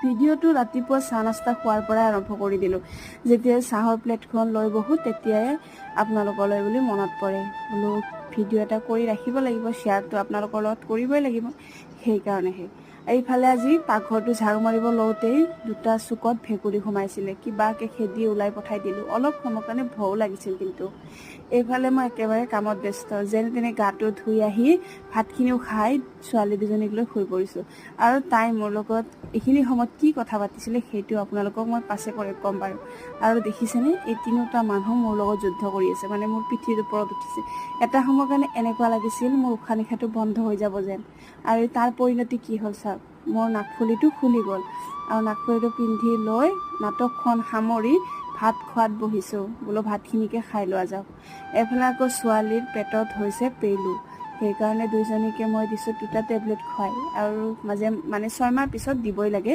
ভিডিঅ'টো ৰাতিপুৱা চাহ নাস্তা খোৱাৰ পৰাই আৰম্ভ কৰি দিলোঁ। যেতিয়া চাহৰ প্লেটখন লৈ বহোঁ তেতিয়াই আপোনালোকলৈ বুলি মনত পৰে। বোলো ভিডিঅ' এটা কৰি ৰাখিব লাগিব, শ্বেয়াৰটো আপোনালোকৰ লগত কৰিবই লাগিব। সেইকাৰণেহে এইফালে আজি পাকঘৰটো ঝাৰু মাৰিব লওঁতেই দুটা চুকত ভেকুলী সোমাইছিলে। কিবাকৈ খেদি ওলাই পঠাই দিলোঁ। অলপ সময়ৰ কাৰণে ভয়ো লাগিছিল, কিন্তু এইফালে মই একেবাৰে কামত ব্যস্ত। যেনে তেনে গাটো ধুই আহি ভাতখিনিও খাই ছোৱালী দুজনীক লৈ শুই পৰিছোঁ। আৰু তাই মোৰ লগত এইখিনি সময়ত কি কথা পাতিছিলে সেইটো আপোনালোকক মই পাছে কৰি ক'ম বাৰু। আৰু দেখিছেনে, এই তিনিওটা মানুহ মোৰ লগত যুদ্ধ কৰি আছে, মানে মোৰ পিঠিৰ ওপৰত উঠিছে। এটা সময়ৰ কাৰণে এনেকুৱা লাগিছিল মোৰ উশাহ নিশাহটো বন্ধ হৈ যাব যেন। আৰু তাৰ পৰিণতি কি হ'ল চাওক, মোৰ নাকফুলিটো খুলি গ'ল। আৰু নাকফুলিটো পিন্ধি লৈ নাটকখন সামৰি ভাত খোৱাত বহিছোঁ। বোলো ভাতখিনিকে খাই লোৱা যাওক। এফালে আকৌ ছোৱালীৰ পেটত হৈছে পেলু। সেইকাৰণে দুইজনীকে মই দিছোঁ 2টা টেবলেট খুৱাই, আৰু মানে 6 মাহ পিছত দিবই লাগে।